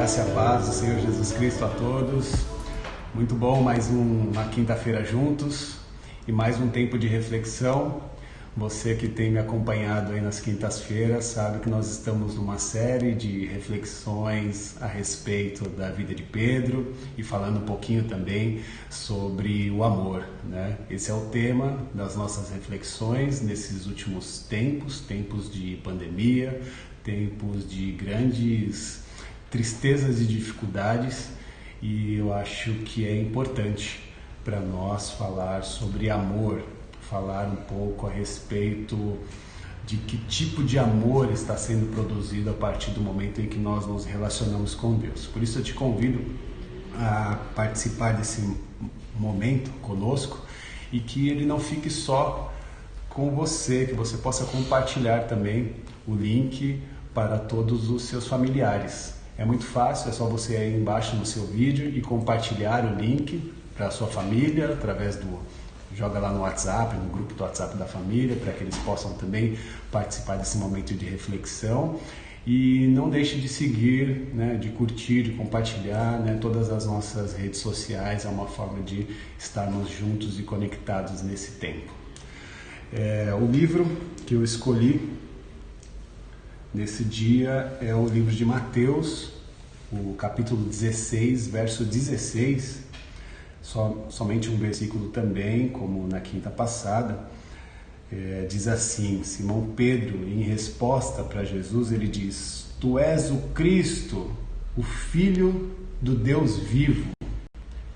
graça e a paz do Senhor Jesus Cristo a todos. Muito bom, mais uma quinta-feira juntos e mais um tempo de reflexão. Você que tem me acompanhado aí nas quintas-feiras sabe que nós estamos numa série de reflexões a respeito da vida de Pedro e falando um pouquinho também sobre o amor, né? Esse é o tema das nossas reflexões nesses últimos tempos de pandemia, tempos de grandes tristezas e dificuldades, e eu acho que é importante para nós falar sobre amor, falar um pouco a respeito de que tipo de amor está sendo produzido a partir do momento em que nós nos relacionamos com Deus. Por isso eu te convido a participar desse momento conosco e que ele não fique só com você, que você possa compartilhar também o link para todos os seus familiares. É muito fácil, é só você ir aí embaixo no seu vídeo e compartilhar o link para a sua família através joga lá no WhatsApp, no grupo do WhatsApp da família, para que eles possam também participar desse momento de reflexão. E não deixe de seguir, né, de curtir, de compartilhar, né, todas as nossas redes sociais. É uma forma de estarmos juntos e conectados nesse tempo. O livro que eu escolhi nesse dia é o livro de Mateus, o capítulo 16, verso 16. Somente um versículo também, como na quinta passada, diz assim: Simão Pedro, em resposta para Jesus, ele diz: Tu és o Cristo, o Filho do Deus vivo.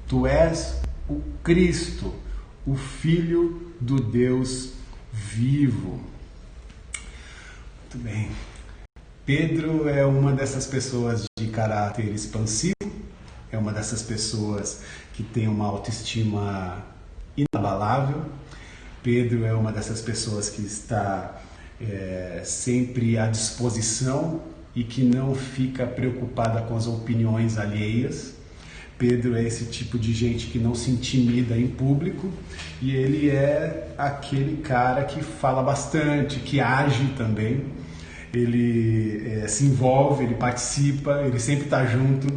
Tu és o Cristo, o Filho do Deus vivo. Muito bem. Pedro é uma dessas pessoas de caráter expansivo, é uma dessas pessoas que tem uma autoestima inabalável. Pedro é uma dessas pessoas que está sempre à disposição e que não fica preocupada com as opiniões alheias. Pedro é esse tipo de gente que não se intimida em público, e ele é aquele cara que fala bastante, que age também. Ele se envolve, ele participa, ele sempre está junto.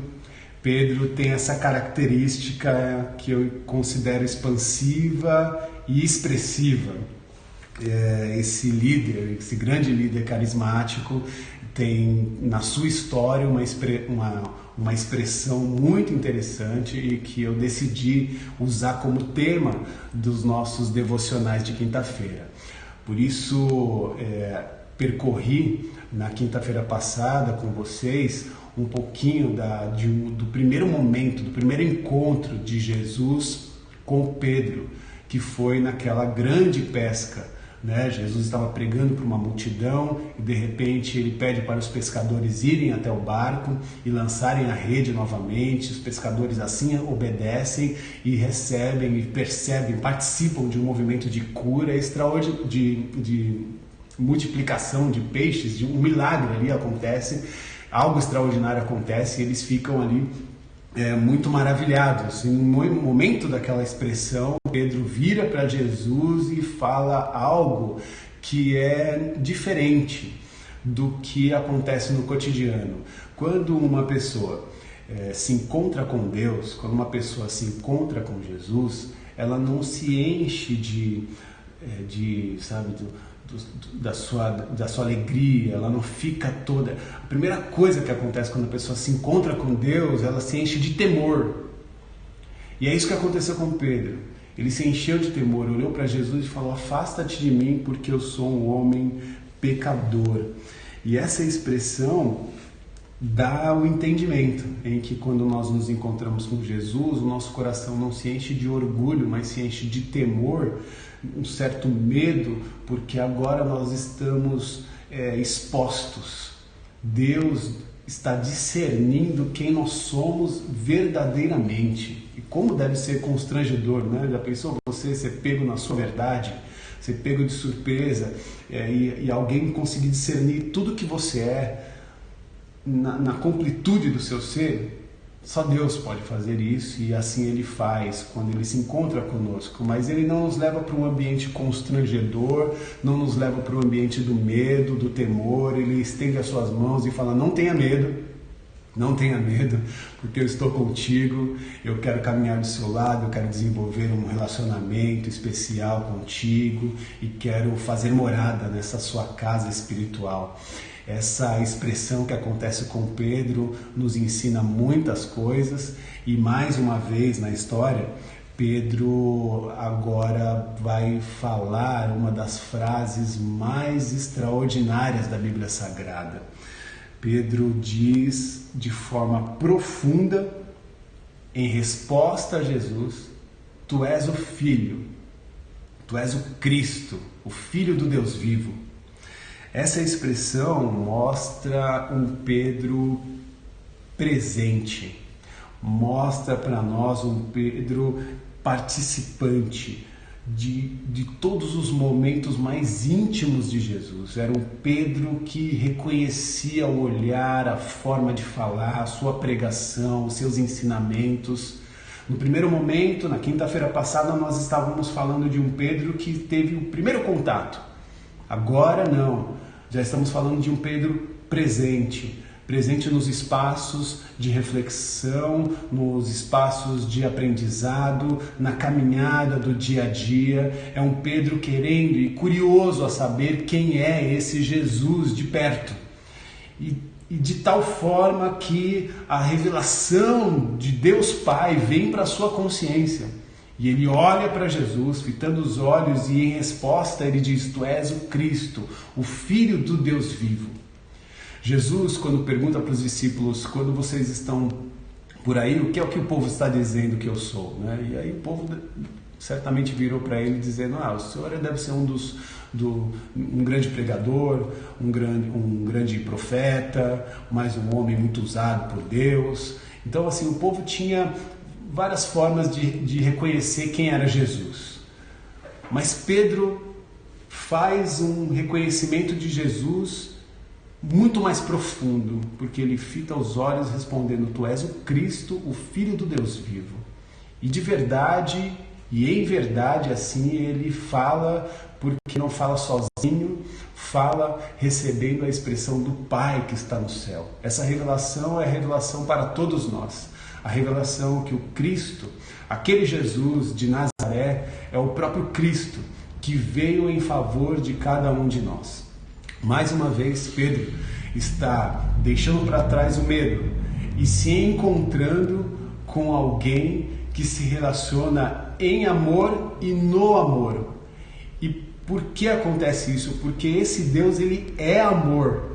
Pedro tem essa característica que eu considero expansiva e expressiva. Esse líder, esse grande líder carismático, tem na sua história uma expressão muito interessante e que eu decidi usar como tema dos nossos devocionais de quinta-feira. Por isso, percorri na quinta-feira passada com vocês um pouquinho do primeiro momento, do primeiro encontro de Jesus com Pedro, que foi naquela grande pesca, né? Jesus estava pregando para uma multidão e de repente ele pede para os pescadores irem até o barco e lançarem a rede novamente. Os pescadores assim obedecem e recebem e percebem, participam de um movimento de cura extraordinário, de multiplicação de peixes, um milagre ali acontece, algo extraordinário acontece, e eles ficam ali muito maravilhados. E no momento daquela expressão, Pedro vira para Jesus e fala algo que é diferente do que acontece no cotidiano. Quando uma pessoa se encontra com Deus, quando uma pessoa se encontra com Jesus, ela não se enche da sua alegria, ela não fica toda... A primeira coisa que acontece quando a pessoa se encontra com Deus, ela se enche de temor. E é isso que aconteceu com Pedro. Ele se encheu de temor, olhou para Jesus e falou: afasta-te de mim, porque eu sou um homem pecador. E essa expressão dá o entendimento em que quando nós nos encontramos com Jesus, o nosso coração não se enche de orgulho, mas se enche de temor, um certo medo, porque agora nós estamos expostos. Deus está discernindo quem nós somos verdadeiramente. E como deve ser constrangedor, né? Já pensou você ser pego na sua verdade, ser pego de surpresa, e alguém conseguir discernir tudo que você é, na completude do seu ser? Só Deus pode fazer isso, e assim Ele faz quando Ele se encontra conosco. Mas Ele não nos leva para um ambiente constrangedor, não nos leva para um ambiente do medo, do temor. Ele estende as suas mãos e fala: não tenha medo, Não tenha medo, porque eu estou contigo, eu quero caminhar do seu lado, eu quero desenvolver um relacionamento especial contigo e quero fazer morada nessa sua casa espiritual. Essa expressão que acontece com Pedro nos ensina muitas coisas e mais uma vez na história, Pedro agora vai falar uma das frases mais extraordinárias da Bíblia Sagrada. Pedro diz de forma profunda, em resposta a Jesus: Tu és o Filho, Tu és o Cristo, o Filho do Deus vivo. Essa expressão mostra um Pedro presente, mostra para nós um Pedro participante de todos os momentos mais íntimos de Jesus. Era um Pedro que reconhecia o olhar, a forma de falar, a sua pregação, os seus ensinamentos. No primeiro momento, na quinta-feira passada, nós estávamos falando de um Pedro que teve o primeiro contato. Agora não, já estamos falando de um Pedro presente nos espaços de reflexão, nos espaços de aprendizado, na caminhada do dia a dia. É um Pedro querendo e curioso a saber quem é esse Jesus de perto. E de tal forma que a revelação de Deus Pai vem para a sua consciência. E ele olha para Jesus, fitando os olhos, e em resposta ele diz: Tu és o Cristo, o Filho do Deus vivo. Jesus, quando pergunta para os discípulos: quando vocês estão por aí, o que é o que o povo está dizendo que eu sou? Né? E aí o povo certamente virou para ele dizendo: o senhor deve ser um grande pregador, um grande profeta, mas um homem muito usado por Deus. Então, assim, o povo tinha várias formas de reconhecer quem era Jesus. Mas Pedro faz um reconhecimento de Jesus muito mais profundo, porque ele fita os olhos respondendo: Tu és o Cristo, o Filho do Deus vivo. E de verdade, e em verdade, assim ele fala, porque não fala sozinho, fala recebendo a expressão do Pai que está no céu. Essa revelação é a revelação para todos nós. A revelação que o Cristo, aquele Jesus de Nazaré, é o próprio Cristo que veio em favor de cada um de nós. Mais uma vez, Pedro está deixando para trás o medo e se encontrando com alguém que se relaciona em amor e no amor. E por que acontece isso? Porque esse Deus, ele é amor.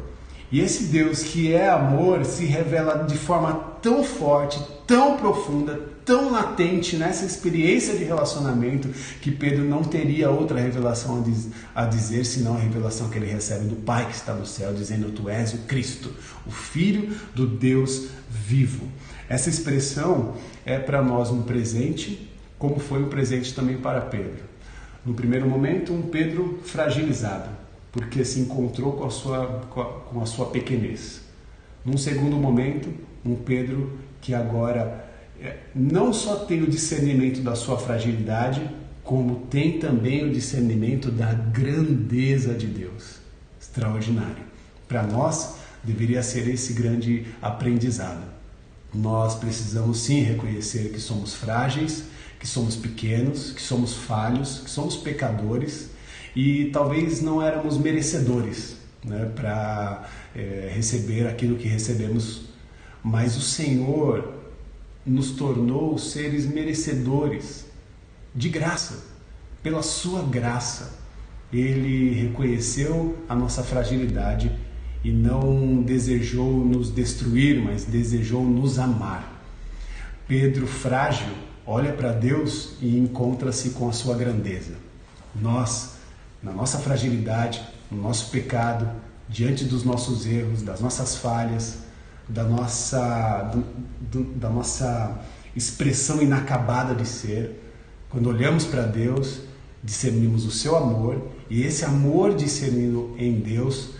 E esse Deus que é amor se revela de forma tão forte, tão profunda, tão latente nessa experiência de relacionamento, que Pedro não teria outra revelação a dizer senão a revelação que ele recebe do Pai que está no céu, dizendo: Tu és o Cristo, o Filho do Deus vivo. Essa expressão é para nós um presente, como foi um presente também para Pedro. No primeiro momento, um Pedro fragilizado, porque se encontrou com a sua pequenez. Num segundo momento, um Pedro que agora não só tem o discernimento da sua fragilidade, como tem também o discernimento da grandeza de Deus. Extraordinário. Para nós, deveria ser esse grande aprendizado. Nós precisamos sim reconhecer que somos frágeis, que somos pequenos, que somos falhos, que somos pecadores e talvez não éramos merecedores, né, para receber aquilo que recebemos, mas o Senhor nos tornou seres merecedores de graça, pela sua graça. Ele reconheceu a nossa fragilidade e não desejou nos destruir, mas desejou nos amar. Pedro, frágil, olha para Deus e encontra-se com a sua grandeza. Nós, na nossa fragilidade, no nosso pecado, diante dos nossos erros, das nossas falhas, da nossa expressão inacabada de ser, quando olhamos para Deus, discernimos o seu amor, e esse amor discernido em Deus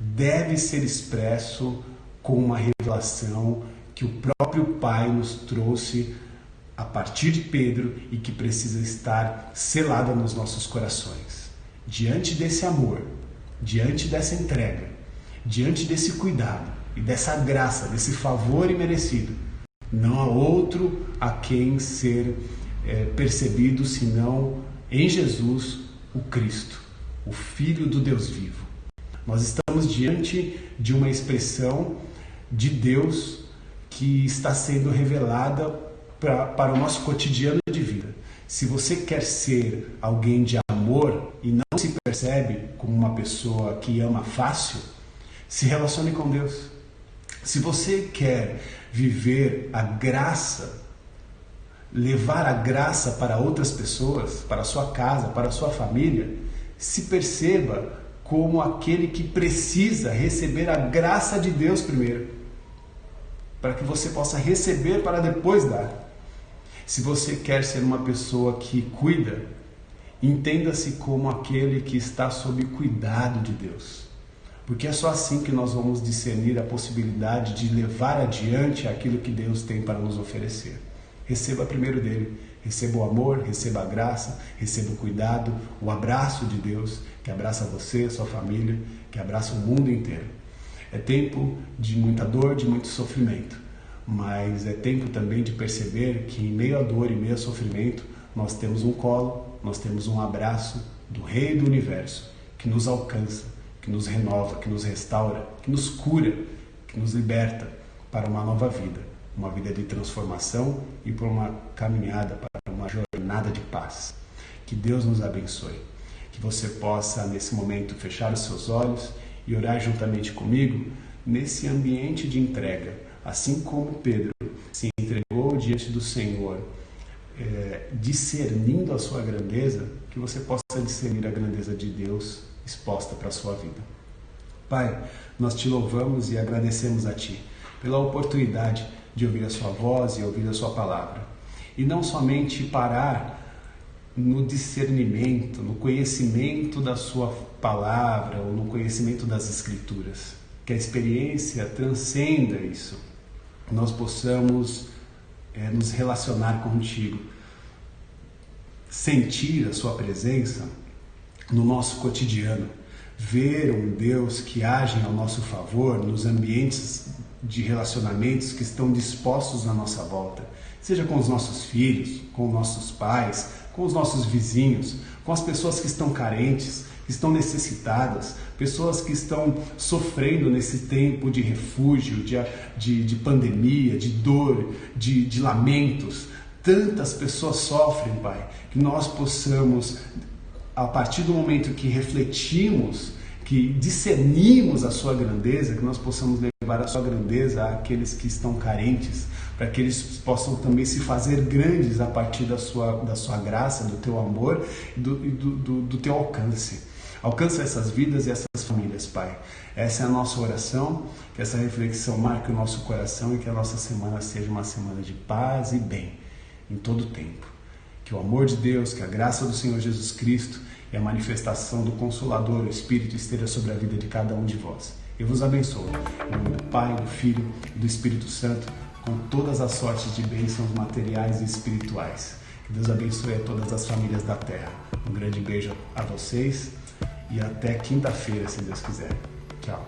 deve ser expresso com uma revelação que o próprio Pai nos trouxe a partir de Pedro e que precisa estar selada nos nossos corações. Diante desse amor, diante dessa entrega, diante desse cuidado, e dessa graça, desse favor imerecido. Não há outro a quem ser percebido senão em Jesus, o Cristo, o Filho do Deus vivo. Nós estamos diante de uma expressão de Deus que está sendo revelada para o nosso cotidiano de vida. Se você quer ser alguém de amor e não se percebe como uma pessoa que ama fácil, se relacione com Deus. Se você quer viver a graça, levar a graça para outras pessoas, para a sua casa, para a sua família, se perceba como aquele que precisa receber a graça de Deus primeiro, para que você possa receber para depois dar. Se você quer ser uma pessoa que cuida, entenda-se como aquele que está sob cuidado de Deus. Porque é só assim que nós vamos discernir a possibilidade de levar adiante aquilo que Deus tem para nos oferecer. Receba primeiro dele, receba o amor, receba a graça, receba o cuidado, o abraço de Deus, que abraça você, sua família, que abraça o mundo inteiro. É tempo de muita dor, de muito sofrimento, mas é tempo também de perceber que em meio à dor e meio ao sofrimento, nós temos um colo, nós temos um abraço do Rei do Universo, que nos alcança, que nos renova, que nos restaura, que nos cura, que nos liberta para uma nova vida, uma vida de transformação e por uma caminhada para uma jornada de paz. Que Deus nos abençoe, que você possa nesse momento fechar os seus olhos e orar juntamente comigo nesse ambiente de entrega, assim como Pedro se entregou diante do Senhor, discernindo a sua grandeza, que você possa discernir a grandeza de Deus exposta para a sua vida. Pai, nós te louvamos e agradecemos a Ti pela oportunidade de ouvir a sua voz e ouvir a sua palavra. E não somente parar no discernimento, no conhecimento da sua palavra ou no conhecimento das Escrituras. Que a experiência transcenda isso. Nós possamos nos relacionar contigo, sentir a sua presença no nosso cotidiano, ver um Deus que age ao nosso favor nos ambientes de relacionamentos que estão dispostos na nossa volta, seja com os nossos filhos, com os nossos pais, com os nossos vizinhos, com as pessoas que estão carentes, que estão necessitadas, pessoas que estão sofrendo nesse tempo de refúgio, de pandemia, de dor, de lamentos. Tantas pessoas sofrem, Pai, que nós possamos, a partir do momento que refletimos, que discernimos a sua grandeza, que nós possamos levar a sua grandeza àqueles que estão carentes, para que eles possam também se fazer grandes a partir da sua graça, do teu amor e do teu alcance. Alcança essas vidas e essas famílias, Pai. Essa é a nossa oração, que essa reflexão marque o nosso coração e que a nossa semana seja uma semana de paz e bem em todo o tempo. Que o amor de Deus, que a graça do Senhor Jesus Cristo e a manifestação do Consolador, o Espírito, esteja sobre a vida de cada um de vós. Eu vos abençoo, em nome do Pai, do Filho e do Espírito Santo, com todas as sortes de bênçãos materiais e espirituais. Que Deus abençoe a todas as famílias da terra. Um grande beijo a vocês e até quinta-feira, se Deus quiser. Tchau.